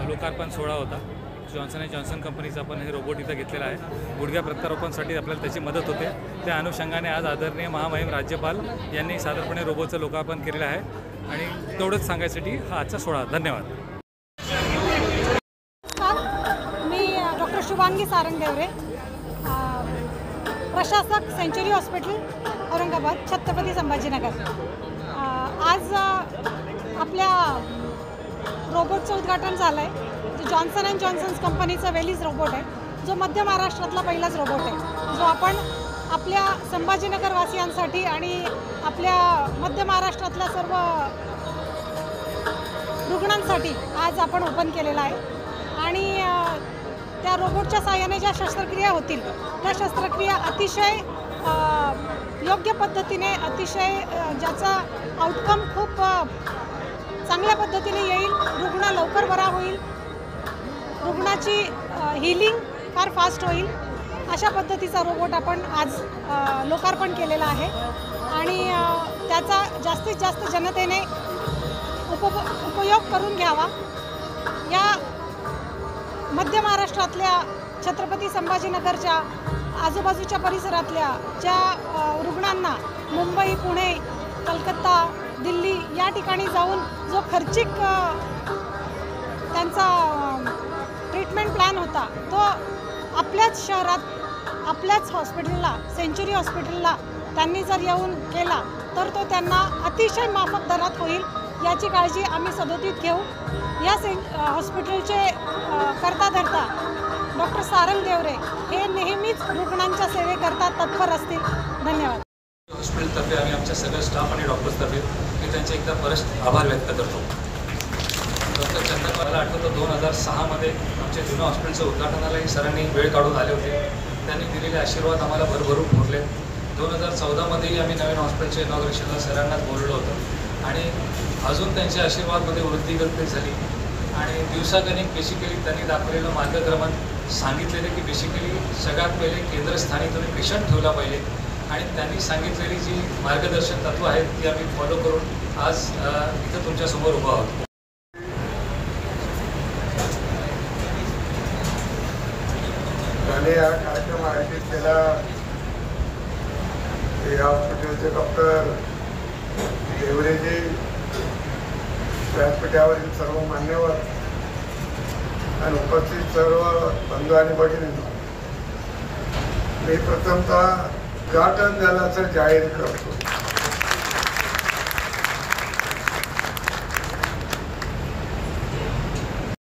लोकार्पण सोहळा होता। जॉन्सन & जॉन्सन कंपनीचा आपण हे रोबोट इथं घेतलेला आहे। गुडघ्या प्रत्यारोपणासाठी आपल्याला त्याची मदत होते। त्या अनुषंगाने आज आदरणीय महामहिम राज्यपाल यांनी सादरपणे रोबोटचं लोकार्पण केलेलं आहे आणि तेवढंच सांगायसाठी हा आजचा सोहळा। धन्यवाद। मी डॉक्टर शुभांगी सारंगदेवरे, प्रशासक सेंचुरी हॉस्पिटल औरंगाबाद, छत्रपती संभाजीनगर। आज आपल्या रोबोटचं उद्घाटन झालं आहे। जो जॉन्सन & जॉन्सन कंपनीचा वेलीज रोबोट आहे, जो मध्य महाराष्ट्रातला पहिलाच रोबोट आहे, जो आपण आपल्या संभाजीनगर वासियांसाठी आणि आपल्या मध्य महाराष्ट्रातल्या सर्व रुग्णांसाठी आज आपण ओपन केलेला आहे। आणि त्या रोबोटच्या सहाय्याने ज्या शस्त्रक्रिया होतील त्या शस्त्रक्रिया अतिशय योग्य पद्धतीने, अतिशय ज्याचा आउटकम खूप चांगल्या पद्धतीने येईल, रुग्ण लवकर बरा होईल, रुग्णाची हीलिंग फार फास्ट होईल, अशा पद्धतीचा रोबोट आपण आज लोकार्पण केलेला आहे। आणि त्याचा जास्तीत जास्त जनतेने उपयोग करून घ्यावा। या मध्य महाराष्ट्रातल्या छत्रपती संभाजीनगरच्या आजूबाजूच्या परिसरातल्या ज्या रुग्णांना मुंबई, पुणे, कलकत्ता, दिल्ली या ठिकाणी जाऊन जो खर्चिक त्यांचा ट्रीटमेंट प्लॅन होता, तो आपल्याच शहरात, आपल्याच हॉस्पिटलला, सेंचुरी हॉस्पिटलला त्यांनी जर येऊन केला तर तो त्यांना अतिशय माफक दरात होईल, याची काळजी आम्ही सदोदित घेऊ। या हॉस्पिटलचे करता धरता डॉक्टर सारंगदेवरे हे नेहमीच रुग्णांच्या सेवेकरता तत्पर असतील। धन्यवाद। हॉस्पिटलतर्फे आम्ही आमच्या सगळ्या स्टाफ आणि डॉक्टर्सतर्फे मी त्यांचे एकदा परत आभार व्यक्त करतो। डॉक्टर चंद्र, मला आठवतं 2006मध्ये आमच्या जुन्या हॉस्पिटलचं उद्घाटनालाही सरांनी वेळ काढून आले होते। त्यांनी दिलेले आशीर्वाद आम्हाला भरभरून उरले। 2014मध्येही आम्ही नवीन हॉस्पिटलच्या इनॉग्रेशनला सरांनाच बोलवलं होतं आणि अजून त्यांच्या आशीर्वादमध्ये वृद्धिगत झाली। आणि दिवसागणिक बेसिकली त्यांनी दाखवलेलं मार्गक्रमण सांगितलेलं की बेसिकली सगळ्यात पहिले केंद्रस्थानी तुम्ही पेशंट ठेवला पाहिजे आणि त्यांनी सांगितलेली जी मार्गदर्शन तत्व आहेत ती आम्ही फॉलो करून आज इथं तुमच्यासमोर उभा आहोत। हा कार्यक्रम आयोजित केला या हॉस्पिटलचे डॉक्टर देवरेजी, व्यासपीठावरील सर्व मान्यवर आणि उपस्थित सर्व बंधू आणि भगिनी, मी प्रथमतः उद्घाटन झाल्याचं जाहीर करतो।